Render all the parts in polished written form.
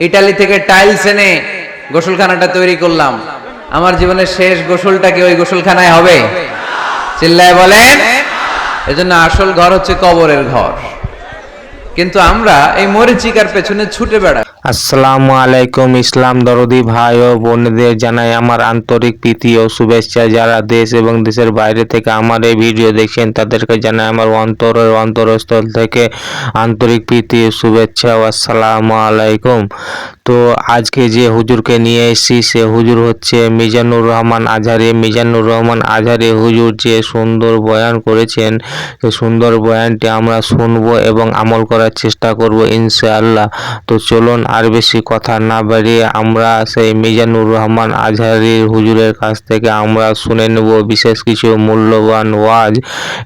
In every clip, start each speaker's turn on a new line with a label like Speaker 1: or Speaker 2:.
Speaker 1: Italy থেকে tiles এনে গোসলখানাটা তৈরি করলাম। আমার জীবনের শেষ গোসলটা কি ওই গোসলখানায় হবে? চিল্লায় বলেন। এজন্য আসল ঘর হচ্ছে কবরের ঘর। কিন্তু আমরা এই মরিচিকার পেছনে ছুটে বেড়াই।
Speaker 2: আসসালামু আলাইকুম। ইসলাম দরদি ভাই ও বোনদের জানাই আমার আন্তরিক প্রীতি ও শুভেচ্ছা। যারা দেশ এবং দেশের বাইরে থেকে আমার এই ভিডিও দেখছেন তাদেরকে জানাই আমার অন্তরস্থল থেকে আন্তরিক প্রীতি ও শুভেচ্ছা ও আসসালামু আলাইকুম। তো আজকে যে হুজুরকে নিয়ে এসেছি সে হুজুর হচ্ছে মিজানুর রহমান আজহারি। মিজানুর রহমান আজহারি হুজুর যে সুন্দর বয়ান করেছেন, সেই সুন্দর বয়ানটি আমরা শুনবো এবং আমল করার চেষ্টা করব ইনশাআল্লাহ। তো চলুন আর বেশি কথা না বাড়িয়ে আমরা সেই মিজানুর রহমান আজহারির হুজুরের কাছ থেকে আমরা শুনে নেব বিশেষ কিছু মূল্যবান ওয়াজ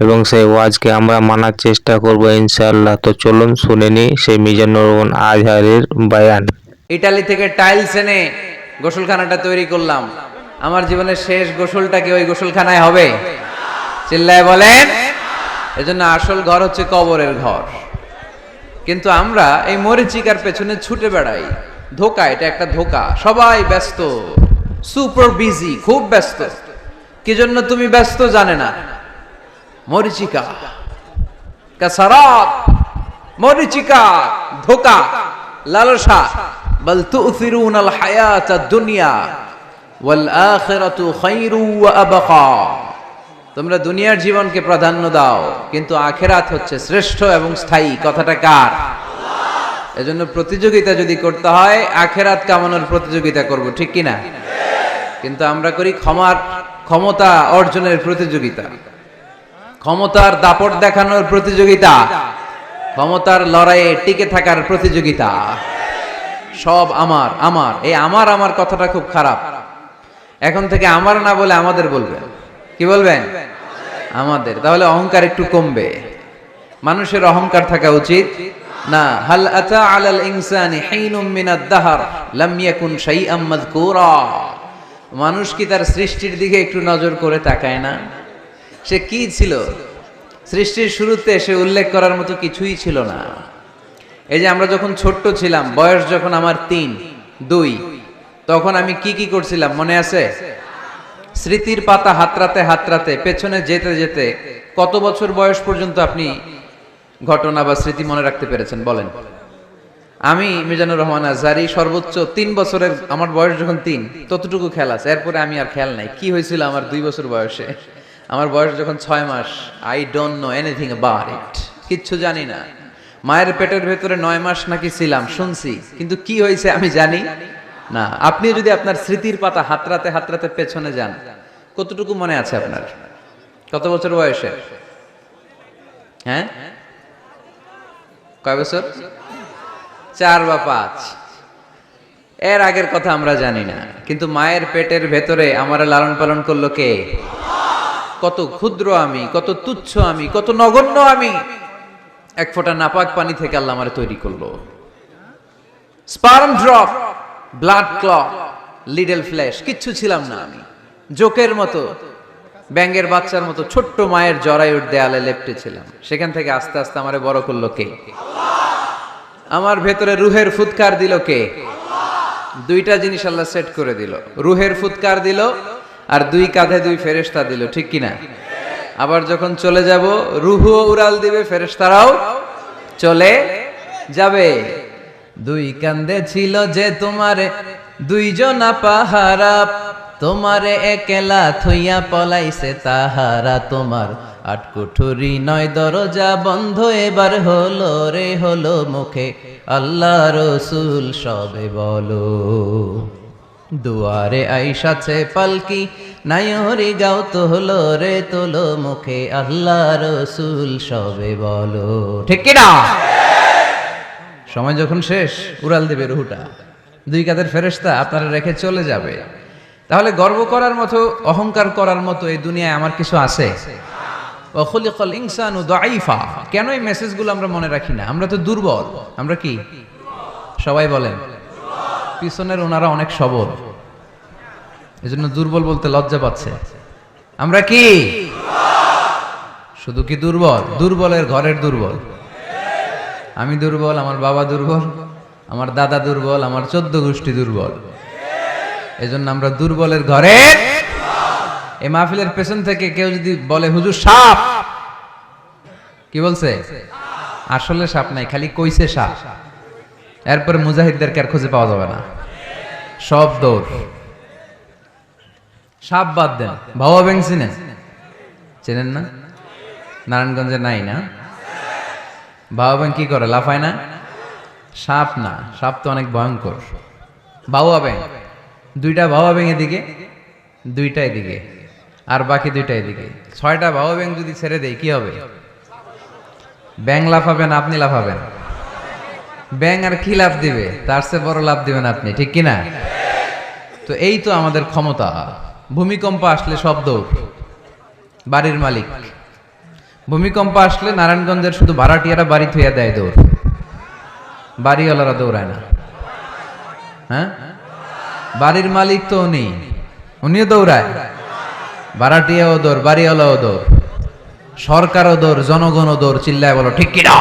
Speaker 2: এবং সেই ওয়াজকে আমরা মানার চেষ্টা করব ইনশাআল্লাহ। তো চলুন শুনে নিই সেই মিজানুর রহমান আজহারির বয়ান।
Speaker 1: ইতালি থেকে টাইলস এনে গোসলখানাটা তৈরি করলাম। আমার জীবনের শেষ গোসলটা কি ওই গোসলখানায় হবে? চিল্লায় বলেন। এজন্য আসল ঘর হচ্ছে কবরের ঘর। কিন্তু আমরা এই মরিচিকার পেছনে ছুটে বেড়াই। ধোকা, এটা একটা ধোকা। সবাই ব্যস্ত, সুপার বিজি, খুব ব্যস্ত। কি জন্য তুমি ব্যস্ত জানে না? মরিচিকা, কাসারাত, মরিচিকা, ধোকা, লালসা। বল তুসিরুনাল হায়াতাদ দুনিয়া ওয়াল আখিরাতু খায়রু ওয়া আবকা। তোমরা দুনিয়ার জীবনকে প্রাধান্য দাও, কিন্তু আখিরাত হচ্ছে শ্রেষ্ঠ এবং স্থায়ী। কথাটা কার? আল্লাহ। এজন্য প্রতিযোগিতা যদি করতে হয় আখিরাত কামানোর প্রতিযোগিতা করব, ঠিক কি না? কিন্তু আমরা করি ক্ষমতা অর্জনের প্রতিযোগিতা, ক্ষমতার দাপট দেখানোর প্রতিযোগিতা, ক্ষমতার লড়াইয়ে টিকে থাকার প্রতিযোগিতা। সব আমার আমার, এই আমার আমার কথাটা খুব খারাপ। এখন থেকে আমার না বলে আমাদের বলবেন। কি বলবেন? আমাদের। তাহলে অহংকার একটু কমবে। মানুষের অহংকার থাকা উচিত না। হাল আতা আলাল ইনসানি হিনুম মিনাদ দাহর লাম ইয়াকুন শাইআম মাযকুরা। মানুষ কি তার সৃষ্টির দিকে একটু নজর করে তাকায় না? সে কি ছিল? সৃষ্টির শুরুতে সে উল্লেখ করার মতো কিছুই ছিল না। এই যে আমরা যখন ছোট্ট ছিলাম, বয়স যখন আমার 3, 2, তখন আমি কি কি করছিলাম মনে আছে? স্মৃতির পাতা হাতড়াতে হাতড়াতে পেছনে যেতে যেতে কত বছর বয়স পর্যন্ত আপনি ঘটনা বা স্মৃতি মনে রাখতে পেরেছেন বলেন? আমি মিজানুর রহমান আজহারি সর্বোচ্চ 3 বছরের, আমার বয়স যখন 3 ততটুকু খেয়াল আছে। এরপরে আমি আর খেয়াল নাই কি হয়েছিল আমার 2 বছর বয়সে। আমার বয়স যখন 6 মাস, I don't know anything about it, কিচ্ছু জানি না। মায়ের পেটের ভেতরে 9 মাস নাকি ছিলাম শুনছি, কিন্তু কি হয়েছে আমি জানি না। আপনি যদি আপনার স্মৃতির পাতা হাতড়াতে হাতড়াতে পেছনে যান, কতটুকু মনে আছে আপনার? কত বছর বয়সে? হ্যাঁ, কয় বছর? 4 বা 5। এর আগের কথা আমরা জানি না। কিন্তু মায়ের পেটের ভেতরে আমার লালন পালন করলো কে? কত ক্ষুদ্র আমি, কত তুচ্ছ আমি, কত নগণ্য আমি। এক ফোঁটা নাপাক পানি থেকে আল্লাহ আমারে তৈরি করলো। Sperm drop, blood clot, little flesh, কিচ্ছু ছিলাম না আমি। জোকের মতো, ব্যাঙের বাচ্চার মতো ছোট্ট মায়ের জরায়ুর দেয়ালে লেপ্টে ছিলাম। সেখান থেকে আস্তে আস্তে আমারে বড় করলো কে? আমার ভেতরে রুহের ফুৎকার দিল কে? দুইটা জিনিস আল্লাহ সেট করে দিল। রুহের ফুৎকার দিল আর 2 কাঁধে 2 ফেরেশতা দিল, ঠিক কিনা? আবার যখন চলে যাব রুহও উড়াল দিবে, ফেরেশতারাও চলে যাবে। 2 কাঁধে ছিল যে তোমারে 2 জনা পাহারা, তোমারে একলা থইয়া পলাইছে তাহারা। তোমার 8 কুঠুরি 9 দরজা বন্ধ, এবার হলো রে হলো মুখে আল্লাহ রসুল সবে বলো। দুয়ারে আইসাছে পালকি, নাইহরি গাও তো হলো রে তোলো মুখে আল্লাহ রসুল সবে বলো, ঠিক কিনা? সময় যখন শেষ উড়াল দেবে রুহুটা। 2 কাঁধের ফেরেশতা আপনারা রেখে চলে যাবে। তাহলে গর্ব করার মতো, অহংকার করার মতো এই দুনিয়ায় আমার কিছু আছে? ওয়া খুলিকাল ইনসানু দাঈফা। কেন এই মেসেজগুলো আমরা মনে রাখি না? আমরা তো দুর্বল। আমরা কি? সবাই বলেন। পিছনের ওনারা অনেক সবল, এজন্য দুর্বল বলতে লজ্জা পাচ্ছে। আমরা কি শুধু কি দুর্বল? দুর্বলের ঘরের দুর্বল। আমি দুর্বল, আমার বাবা দুর্বল, আমার দাদা দুর্বল, আমার 14 গোষ্ঠী দুর্বল। এজন্য আমরা দুর্বলের ঘরে। এই মাহফিলের পেছন থেকে কেউ যদি বলে হুজুর সাপ, কি বলছে? আসলে সাপ নাই, খালি কইছে সাপ। এরপর মুজাহিদদেরকে আর খুঁজে পাওয়া যাবে না, সব দৌড়। সাপ বাদ দেন, ভাওয়া ব্যাং চিনেন? চেনেন না? নারায়ণগঞ্জে নাই না? ভাওয়া ব্যাং কি করে, লাফায় না? সাপ না, সাপ তো অনেক ভয়ঙ্কর। ভাওয়া ব্যাং, দুইটা ভাওয়া ব্যাং এদিকে, দুইটা এদিকে, আর বাকি দুইটা এদিকে। 6টা ভাওয়া ব্যাং যদি ছেড়ে দেয় কি হবে? ব্যাং লাফাবেন, আপনি লাফাবেন। ব্যাং আর কি লাভ দিবে? তার চেয়ে বড় লাভ দিবেন আপনি, ঠিক কিনা? তো এই তো আমাদের ক্ষমতা। ভূমিকম্প আসলে সব দৌড়, বাড়ির মালিক। ভূমিকম্প আসলে নারায়ণগঞ্জের শুধু ভাড়াটিয়ারা বাড়ি থইয়া দেয় দৌড়, বাড়িওয়ালারা দৌড়ায় না। হ্যাঁ, বাড়ির মালিক তো উনিও দৌড়ায়, ভাড়াটিয়াও দৌড়, বাড়িওয়ালাও দৌড়, সরকারও দৌড়, জনগণও দৌড়। চিল্লায় বলো ঠিক কিনা?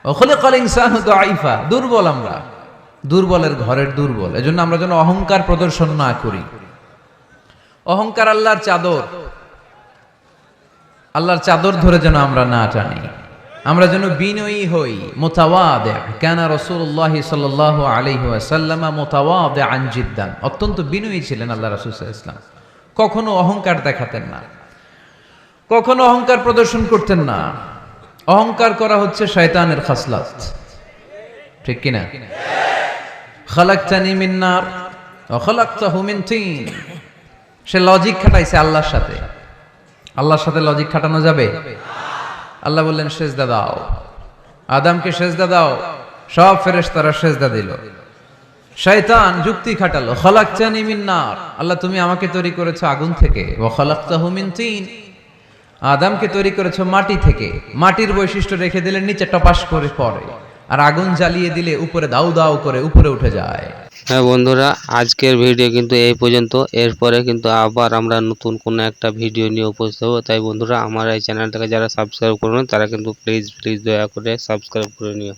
Speaker 1: খুলিকাল ইনসানু দাঈফা, দুর্বল আমরা, দুর্বলের ঘরের দুর্বল। এজন্য আমরা যেন অহংকার প্রদর্শন না করি। অহংকার আল্লাহর চাদর, আল্লাহর চাদর ধরে যেন আমরা না টানি। আমরা যেন বিনয়ী হই, মুতাওয়াদি। কানা রাসূলুল্লাহ সাল্লাল্লাহু আলাইহি ওয়াসাল্লাম মুতাওয়াদিআন জিদ্দান, অত্যন্ত বিনয়ী ছিলেন আল্লাহ রাসূল সাল্লাল্লাহু আলাইহি ওয়াসাল্লাম। কখনো অহংকার দেখাতেন না, কখনো অহংকার প্রদর্শন করতেন না। অহংকার করা হচ্ছে শয়তানের খাসলাত, ঠিক কিনা? খালাকতানি মিন নার ওয়া খালাকতাহু মিন তিন। সে লজিক খাটাইছে আল্লাহর সাথে। আল্লাহর সাথে লজিক খাটানো যাবে? আল্লাহ বললেন সেজদা দাও, আদমকে সেজদা দাও, সব ফেরেশতারা সেজদা দিল। শয়তান যুক্তি খাটালো, খালাকতানি মিন নার, আল্লাহ তুমি আমাকে তৈরি করেছো আগুন থেকে, ওয়া খালাকতাহু মিন তিন, আদমকে তৈরি করেছো মাটি থেকে। মাটির বৈশিষ্ট্য রেখে দিলে নিচে টপাস করে পড়ে, আর আগুন জ্বালিয়ে দিলে উপরে দাউ দাউ করে উপরে উঠে যায়।
Speaker 2: হ্যাঁ বন্ধুরা, আজকের ভিডিও কিন্তু এই পর্যন্ত। এরপরে কিন্তু আবার আমরা নতুন কোনো একটা ভিডিও নিয়ে উপস্থিত হবো। তাই বন্ধুরা, আমার এই চ্যানেলটাকে যারা সাবস্ক্রাইব করবেন তারা কিন্তু প্লিজ দয়া করে সাবস্ক্রাইব করে নিও।